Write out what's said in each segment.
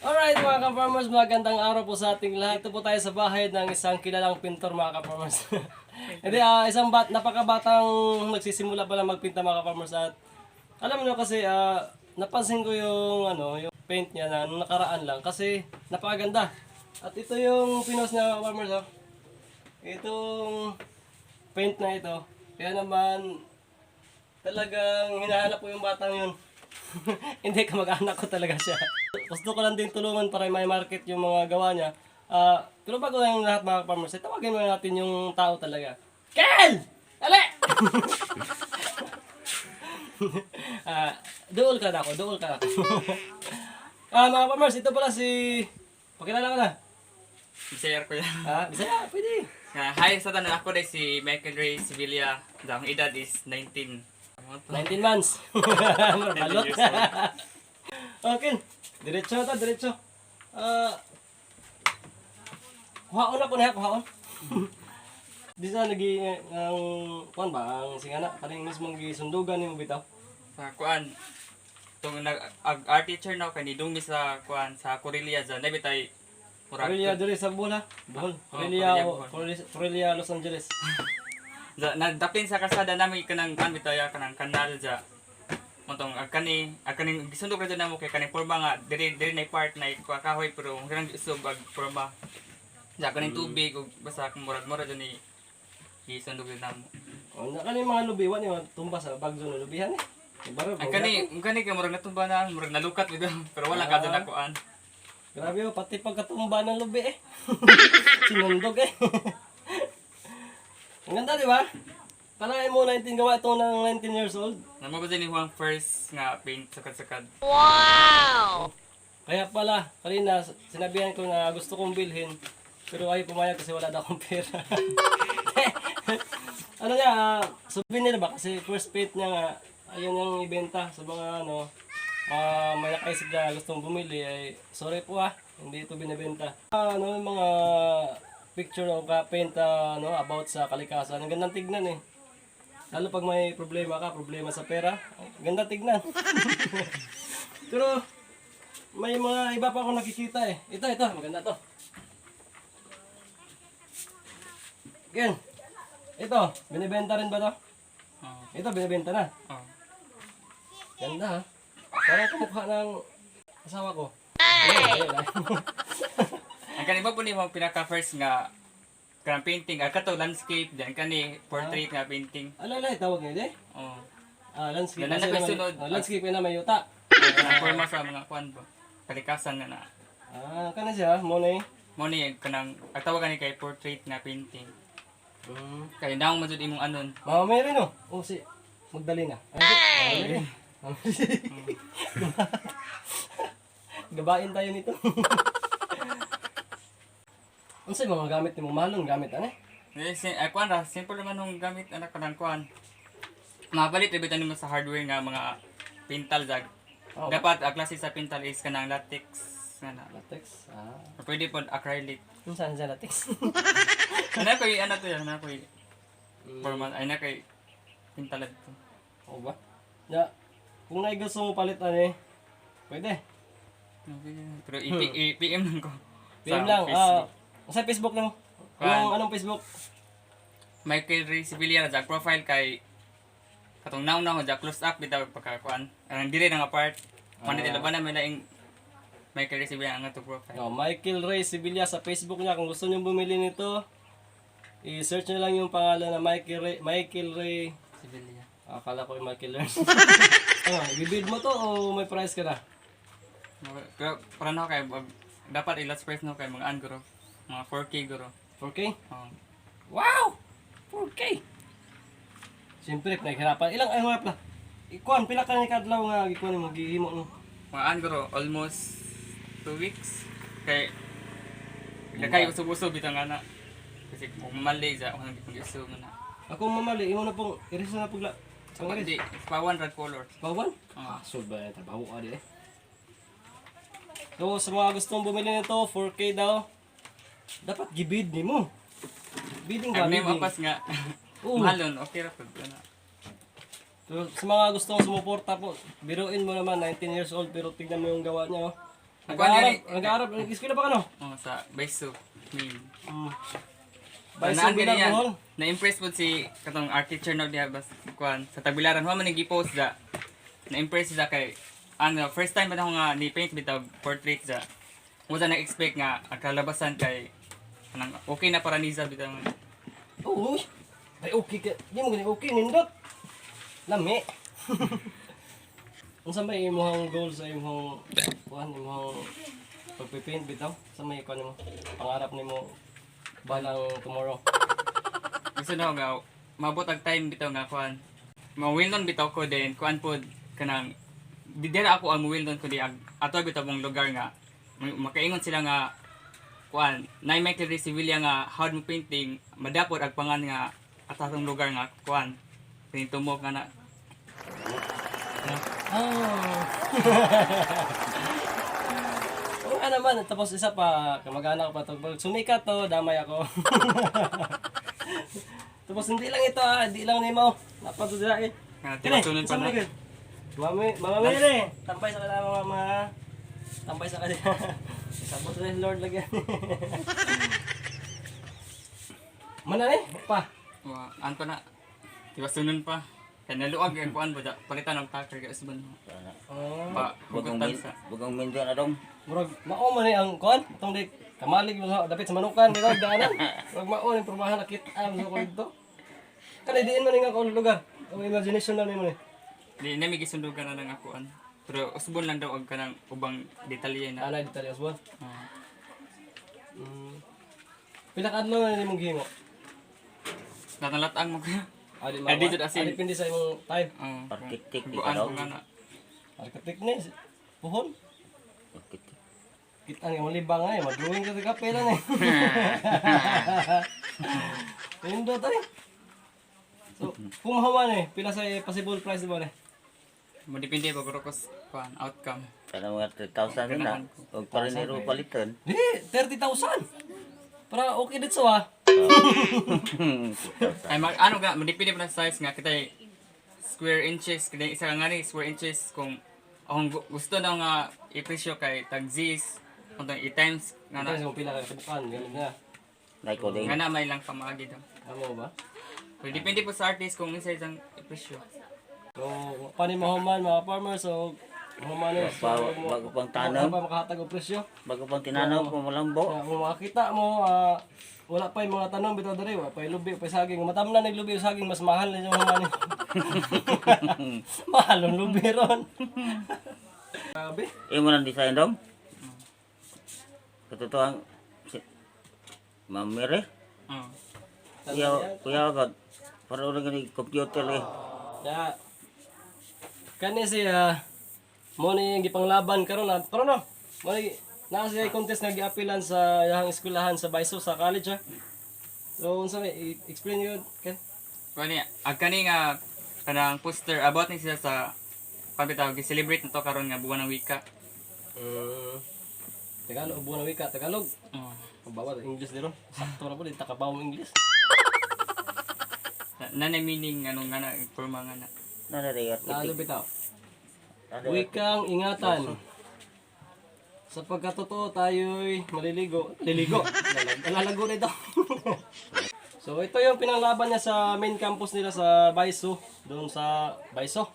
Alright mga ka-farmers, magandang araw po sa ating lahat. Ito po tayo sa bahay ng isang kilalang pintor mga ka-farmers. Hindi, napakabatang nagsisimula pa lang magpinta mga ka-farmers at alam mo kasi napansin ko yung paint niya na nung nakaraan lang kasi napakaganda. At ito yung pinost niya mga ka-farmers. Itong paint na ito. Kaya naman talagang hinahanap ko yung batang yun. Hindi ka mag-anak ko talaga siya. Gusto ko lang din tulungan para may market yung mga gawa niya. Pero bago yung lahat mga farmers, tawagin muna natin yung tao talaga. Ken! Dali! Dool ka na ako, dool ka na ako. Mga farmers, ito pala si... Pakilala ka na. Bisaya ko yan. Bisaya, pwede. Hi sa tanan, ako rin si Michael Ray Sevilla. Ang edad is 19. 19 months. Balot. Okay. Diretso na to, diretso. Kuhaon ako na, kuhaon. Di sa lagi ang kuan ba ang singana kaning mismong gisundugan nimo bitaw. Sa kuan tong art teacher na kani dumi sa kuan sa Corelia dyan. Nabitay Aurelia dire sa Bohol. Bohol. Aurelia Los Angeles. Nagdaplin sa kalsada namin kanang kan bitaya kanang kanal dyan. Montong agkani gisundog ra dyan namo kay kaning porma nga dire na part na kahoy pero kanang isog ag porma. Dyan kaning tubig ug basta kung murag-murag dyan ni gisundog dyan namo. Na kaning mga lubiwan yung tumba sa bagyo na lubihan eh. Ang kani kay murag natumba na, murag nalukat bitaw pero wala ka dyan nakuan. Grabe oh, pati pagkatumba ng lubi eh. Sinundog eh. Ang ganda di ba? Palain mo 19 gawa ito ng 19 years old. Namo ko din yung first nga paint sakad-sakad. Wow! Kaya pala, kanina sinabihan ko na gusto kong bilhin. Pero ayaw pumayag kasi wala daw akong pera. Ano niya, souvenir ba? Kasi first paint niya nga, ayun yung ibenta sa mga may nakaisip na gustong bumili ay sorry po hindi ito binibenta. Yung mga picture o paint about sa kalikasan. Ang gandang tignan eh. Lalo pag may problema sa pera, ganda tignan. Pero may mga iba pa akong nakikita eh. Ito, maganda to. Again, ito, binibenta rin ba to? Ito, binibenta na. Ganda ha. Parang kamukha ng asawa ko. Ang kani ba po ni mo pinaka first nga kanang painting kato landscape diyan kani portrait nga painting. Ano tawag niya eh? Oh. Landscape. Yan na nagsunod. Landscape na may yuta. Kanang forma sa mga kuan ba. Kalikasan na. Kana siya, mo ni. Mo ni kanang ang tawag ni kay portrait nga painting. Kay daw mo jud imong anon. Mama may rin oh. Oh si Magdalena. Ay. Gabain tayo nito. Ano sa mga gamit ni mo? Mahalong gamit ano? Kuan ra simple naman nung gamit anak kanang kuan. Mabalit ribitan nimo sa hardware nga mga pintal jag. Dapat ang klase sa pintal is kanang latex nga na. Latex. Pwede pod acrylic. Saan sa latex? Ana koy ana to yan, ana koy. Formal ay na kay pintal to. Oo ba? Ya. Kung may gusto mo palit pwede. Pero i-PM lang ko. PM lang. Sa Facebook lang. Anong Facebook? Michael Ray Sevilla na profile kay katong nauna ko close up bitaw pagkakuan. Ang dire nga part. Man dito ba na may laing Michael Ray Sevilla ang ato profile. Michael Ray Sevilla sa Facebook niya. Kung gusto niyo bumili nito, i-search niyo lang yung pangalan na Michael Ray Sevilla. Akala ko yung Michael Ray. Bibid mo to o may price ka na? Pero para na kay dapat i-last price no kay mga guro. Mga 4K guro. 4K? Oh. Wow! 4K! Siyempre, naghirapan. Ilang ay mga pala? Ikuan, pila ka ni kadlaw nga gikuan mo gihimo no. Mga guro almost 2 weeks kay kay usog-usog bitaw nga na. Kasi kung mamali sa kung hindi usog na. Ako mamali, imo na pong iris na pugla. Hindi, pawan red color. Pawan? So ba trabaho ka di eh. So sa mga gustong bumili nito, 4K daw. Dapat gibid nimo. Bidding ba? Ang name mapas nga. Mahalon, okay ra pud na. So, sa mga gustong sumuporta po, biruin mo naman 19 years old pero tignan mo yung gawa niya oh. Nag-aaral, nag-eskwela pa ka no? Oh, sa Baiso. Main. By Naan Bilar ganyan. Bohol. Na-impress po si katong art teacher no diha bas kuan sa Tagbilaran ho man nag-post da. Na-impress siya kay ano first time ba na ako nga ni paint bitaw portrait sa. Mo sa na-expect nga ang kalabasan kay anang okay na para ni bitaw. Oo. Ay okay ka. Di mo gani okay nindot. Lami. Unsa may imong goal sa imong imong pagpipaint bitaw? Sa may kuan mo? Pangarap nimo balang tomorrow. Gusto na ako nga mabot ang time bitaw nga kuan. Ma-win bitaw ko din kuan pod kanang di dira ako ang win ko di ato bitaw mong lugar nga makaingon sila nga kuan nay may clear civilian nga hard mo painting madapot ag pangan nga atatong lugar nga kuan pintumok nga na. Oh. Oo naman, tapos isa pa, kamag-anak ko pa to. Pag sumikat to, damay ako. Tapos hindi lang ito hindi lang nimo. Napadudra eh. Nga tiwasunod pa na. Mga Mire, tampay sa kanila mga tampay sa kanila. Sabot rin Lord lagi. Mana eh, pa. Wa anto na. Tiwasunod pa. Kaya naluag ang kuan ba palitan ng taker kay usban. Oh. Pa hugutan sa. Bugang minto na dong. Murag mao man ni ang kon, itong di kamalig mo sa dapit sa manukan dito daanan. Murag mao ni pormahan nakita mo ko dito. Kani diin man nga ko lugar. Ang imagination na nimo ni. Di na may gisundugan na ng akuan. Pero usbon lang daw og kanang ubang detalye na. Ana detalye usbon. Ah. Pila ka adlaw na nimong gihimo? Natalatang mo kaya. Adi Adi jud asin. Depende sa imong time. Arkitek di Buan ka daw. ko nga na. Arkitek ni puhon. Arkitek. Kita nga malibang ay, mag-drawing ka sa kapela ni. Pindo tay. So, kung hawa ni, pila sa possible price mo ni? Mo depende pa guro ko kuan outcome. Kana mga 3,000 na. Og parinero palitan. Di, 30,000. Para okay dito ah. Ay mag ano ga mo depende pa sa size nga kita square inches kada isa nga ni square inches kung akong gusto na nga i-presyo kay tag Z's kung i-times nga na Ano pila ka kabukan, ganun na. Nay ko din. nga na may lang pamagi daw. Amo ba? Pero depende po sa artist kung isa isang i-presyo. So, paano mahuman mga farmers so humanos Bago pang tanong. pa makahatag og presyo. Bago pang tinanaw ko malambo. Kaya kung makakita mo, wala pa yung mga tanong bitaw diri, wala pa yung lubi, pa yung saging. Matam na naglubi yung saging, mas mahal na yung humani. Mahal ang lubi ron. Grabe. Imo nang design dong. Katotoang si Mamire. Oh. Kuya agad. Para ulang ni computer eh. Ya. Kani siya mo ni gipanglaban karon na. Karon no. Mo ni naa siya contest nga giapilan sa yahang eskwelahan sa Baiso sa college ha. So unsa may explain yun Ken? Kani agkani nga kanang poster about ni sila sa pabitaw gi-celebrate na to karon nga buwan ng wika. Tagalog, buwan na wika, Tagalog. Oh. Bawal English dito. Sakto na po din takabaw mo English. Na meaning ano nga na forma nga na. Nanari Naalo arkitek. bitaw. Wikang ingatan. Sa pagkatotoo tayo'y maliligo. Liligo. Lalago na ito. So ito yung pinanglaban niya sa main campus nila sa Baiso. Doon sa Baiso.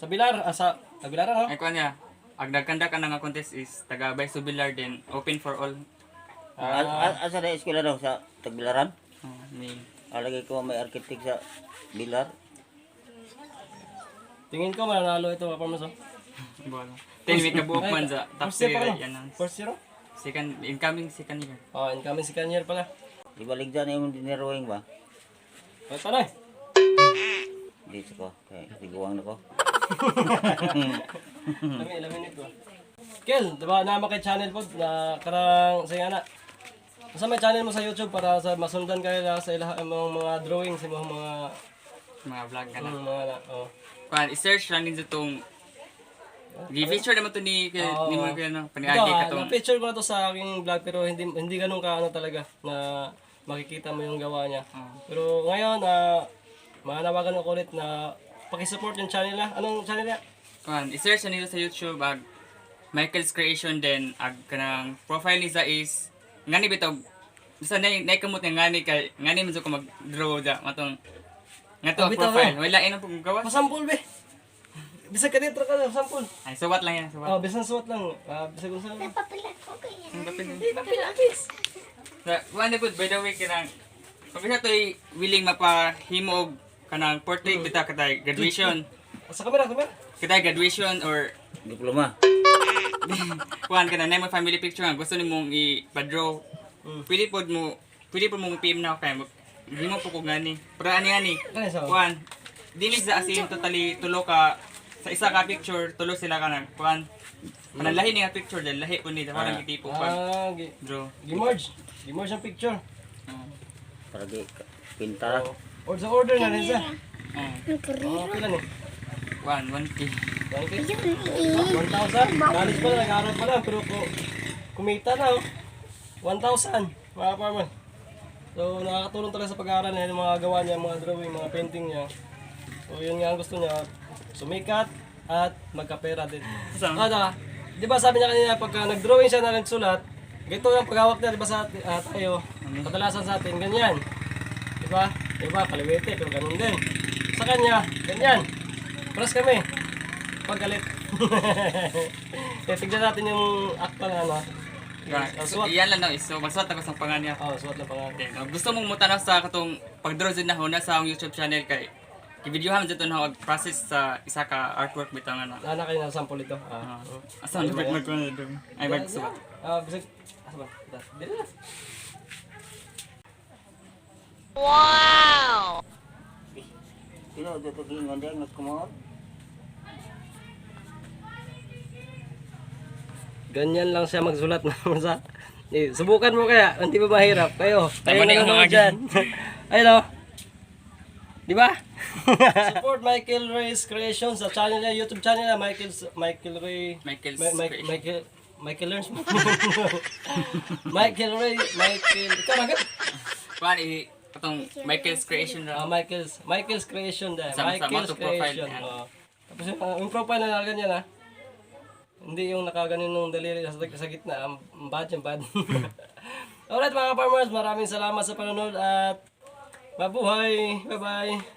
Sa Bilar. Sa Bilaran ha? Ay kuan niya. Ang nagkanda ka nga contest is taga Baiso Bilar din open for all. Asa na eskwela daw sa Tagbilaran? Oh, may Alagay ko may arkitek sa Bilar. Tingin ko mananalo ito mga pamaso. bola. Then may kabuok man sa top First year 3 pa yan ang First year? second incoming second year. Oh, incoming si Kanyar pala. Ibalik dyan yung dinirawing ba? Ay, tanay. Dito ko. Kaya siguwang na ko. Ilang minute ko. Kel, diba nama kay channel po na karang sa nga na. Sa may channel mo sa YouTube para sa masundan kayo na sa ilang mga drawings sa Mga vlog ka na. mga oh. Kuan i-search lang din sa tong gi-feature naman to ni Oo. ni mo kaya no Ito, paniagi ka tong na-picture ko na to sa aking vlog pero hindi ganun ka ano talaga na makikita mo yung gawa niya. Pero ngayon, manawagan ko ulit na paki-support yung channel na. Anong channel niya? kuan i-search na nila sa YouTube Michael's creation din ag kanang profile niya is ngani bitaw basta nay kamot nga ngani kay ngani man ko mag-draw da matong ngato Bitaw, profile wala ino pong gawas. Pasampol be. Bisag ka dito ka sampol. Ay suwat lang yan, suwat. Oh, bisan suot lang. Bisag kung saan. Ang papel. Wala po, by the way, kanang pag isa to'y willing mapahimo og kanang portrait bita katay graduation. Sa kamera. Katay graduation or Diploma. kuhan ka na mo family picture nga gusto nimong i-draw. Pwede po mong PM na kay hindi mo po kung gani. Pero ani. Kaya sa. Kuhan, dili sa asin totally tulo ka sa isa ka picture, tulo sila ka na kuhan. Kanang lahi ni nga picture dahil lahi po nila parang tipo pag draw. Gimerge ang picture. Para di pinta. Or sa order na rin sa. Pila ni? 1K. 1,000? College pa lang, nag-aaral pa lang, pero kumita na 1,000 mga farmer. So nakakatulong talaga sa pag-aaral niya, yung mga gawa niya, mga drawing, mga painting niya. So yun nga ang gusto niya, sumikat at magkapera din. Di ba sabi niya kanina, pagka nag-drawing siya na nagsulat, ganito yung paghawak niya, di ba sa tayo, kadalasan sa atin, ganyan. Di ba? Kaliwete, pero ganun din. Sa kanya, ganyan. Paras kami. Paggalit. Tignan natin yung actual na So, iyan lang no, so magsuot ako sa pangan niya. suot na pangalan. Okay, gusto mong mutanaw sa katong pag-draw din na huna sa akong YouTube channel kay i-videohan dito na process sa isa ka artwork bitaw nga na. Nana kayo na sample ito. Asa ang ay magsuot. Bisag. Asa ba? Dili na. Sino dito gingon dia nagkumot? Ganyan lang siya magsulat naman sa. Subukan mo kaya, hindi ba mahirap? Kayo Tama na yung nanonood mga dyan. Ayun o. Di ba? Support Michael Ray's Creations sa channel niya, YouTube channel niya, Michael Ray. Michael's Michael Learns. Michael Ray, ikaw agad. Kuan katong Michael's creation ra. Michael's Creation dahil. Sama-sama Michael's to profile Creation. yan. Tapos yung profile na ganyan ha. Hindi yung nakaganin ng daliri sa gitna. Ang bad. Alright mga farmers, maraming salamat sa panonood at mabuhay. Bye-bye.